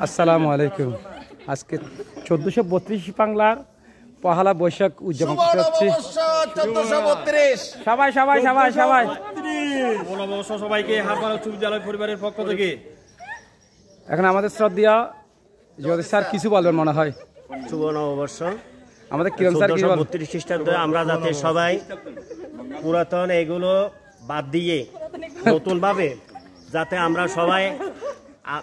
আসসালামু আলাইকুম। আজকে 1432 বাংলার পহেলা বৈশাখ উদযাপন করতে যাচ্ছি। 1432 সবাই সবাই সবাই সবাই নববর্ষ সবাইকে হারপাড়া উচ্চ বিদ্যালয় পরিবারের পক্ষ থেকে। এখন আমাদের শ্রদ্ধেয় যদি স্যার কিছু বলবেন মনে হয়। শুভ নববর্ষ। আমাদের কিরণ স্যার কি বলবেন? 1432 খ্রিস্টাব্দে আমরা যাতে সবাই পুরাতন এগুলো বাদ দিয়ে নতুন ভাবে যাতে আমরা সবাই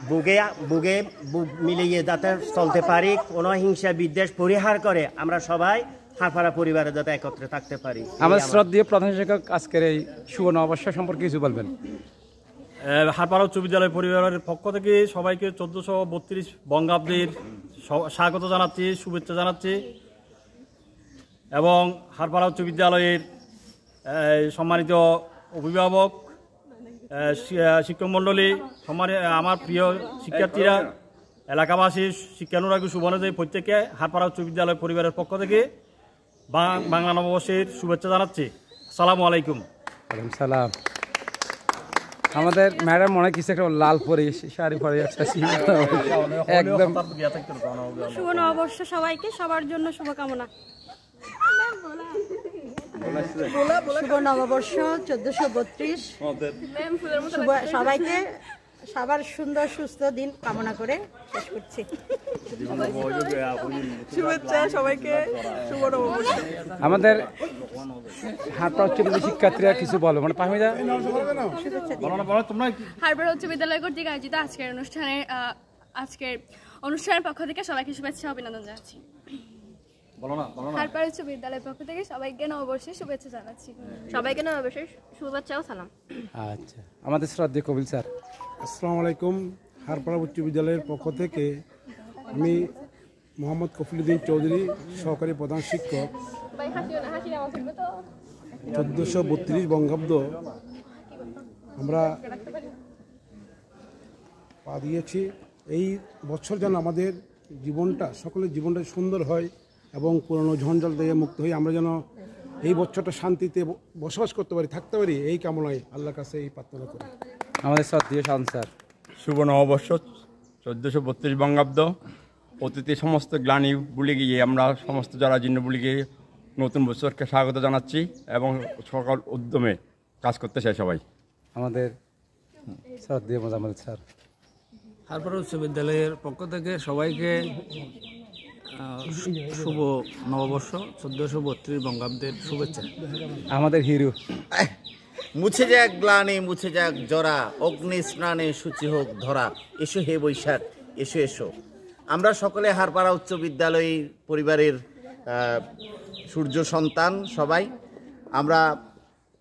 বুকে বুক মিলিয়ে যাতে চলতে পারি, কোনো হিংসা বিদ্বেষ পরিহার করে আমরা সবাই হারপাড়া পরিবারে যাতে একত্রে থাকতে পারি। আমাদের শ্রদ্ধেয় প্রধান শিক্ষক আজকের এই শুভ নববর্ষ সম্পর্কে কিছু বলবেন। হারপাড়া উচ্চ বিদ্যালয় পরিবারের পক্ষ থেকে সবাইকে 1432 বঙ্গাব্দের স্বাগত জানাচ্ছি, শুভেচ্ছা জানাচ্ছি এবং হারপাড়া উচ্চ বিদ্যালয়ের সম্মানিত অভিভাবক, শিক্ষক মণ্ডলী, আমার প্রিয় শিক্ষার্থীরা, এলাকাবাসী, শিক্ষানুরাগী সুবর্ণজয়ী প্রত্যেককে হারপাড়া উচ্চ বিদ্যালয় পরিবারের পক্ষ থেকে বাংলা নববর্ষের শুভেচ্ছা জানাচ্ছি। আসসালামু আলাইকুম। ওয়ালাইকুম সালাম। আমাদের ম্যাডাম মনে কিছু একটা লাল পরে শাড়ি পরে একদম। শুভ নববর্ষ সবাইকে, সবার জন্য শুভকামনা। শুভ নববর্ষ 1432 সবাইকে সবার সুন্দর সুস্থ দিন কামনা করে শেষ করছি। শুভেচ্ছা সবাইকে, শুভ নববর্ষ। আমাদের হারপাড়া উচ্চ বিদ্যালয়ের শিক্ষার্থীরা কিছু বলো মানে পাহমিদা। হারপাড়া উচ্চ বিদ্যালয় কর্তৃক আয়োজিত আজকের অনুষ্ঠানের পক্ষ থেকে সবাইকে শুভেচ্ছা অভিনন্দন জানাচ্ছি। হারপাড়া উচ্চ বিদ্যালয়ের পক্ষ থেকে সবাইকে নববর্ষের শুভেচ্ছা জানাচ্ছি। সবাইকে নববর্ষের শুভেচ্ছা ও সালাম। আচ্ছা, আমাদের শ্রদ্ধেয় কবিল স্যার। আসসালামু আলাইকুম। হারপাড়া উচ্চ বিদ্যালয়ের পক্ষ থেকে আমি মোহাম্মদ কফিলুদ্দিন চৌধুরী, সহকারী প্রধান শিক্ষক। 1432 বঙ্গাব্দ আমরা পা দিয়েছি। এই বছর যেন আমাদের জীবনটা, সকলের জীবনটা সুন্দর হয় এবং পুরনো ঝঞ্ঝাল থেকে মুক্ত হয়ে আমরা যেন এই বছরটা শান্তিতে বসবাস করতে পারি, থাকতে পারি, এই কামনায় আল্লাহর কাছে এই প্রার্থনা করি। আমাদের শ্রদ্ধেয় শান স্যার। শুভ নববর্ষ 1432 বঙ্গাব্দ। অতীতে সমস্ত গ্লানি ভুলে গিয়ে আমরা সমস্ত যারা জীর্ণ ভুলে গিয়ে নতুন বছরকে স্বাগত জানাচ্ছি এবং সকল উদ্যমে কাজ করতে চাই সবাই। আমাদের শ্রদ্ধেয় মোজাম্মেল স্যার। হারপাড়া উচ্চ বিদ্যালয়ের পক্ষ থেকে সবাইকে শুভ নববর্ষ 1432 বঙ্গাব্দের শুভেচ্ছা। আমাদের হিরো। মুছে যাক গ্লানি, মুছে যাক জরা, অগ্নি স্নানে সূচি হোক ধরা, এসো হে বৈশাখ, এসো এসো। আমরা সকলে হারপাড়া উচ্চ বিদ্যালয় পরিবারের সূর্য সন্তান সবাই। আমরা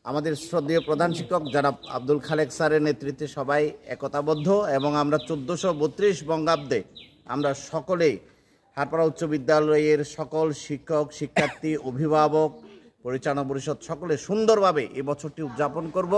আমাদের শ্রদ্ধেয় প্রধান শিক্ষক যারা আব্দুল খালেক স্যারের নেতৃত্বে সবাই একতাবদ্ধ এবং আমরা 1432 বঙ্গাব্দে আমরা সকলেই হারপাড়া উচ্চ বিদ্যালয়ের সকল শিক্ষক, শিক্ষার্থী, অভিভাবক, পরিচালনা পরিষদ সকলে সুন্দরভাবে এই বছরটি উদযাপন করব।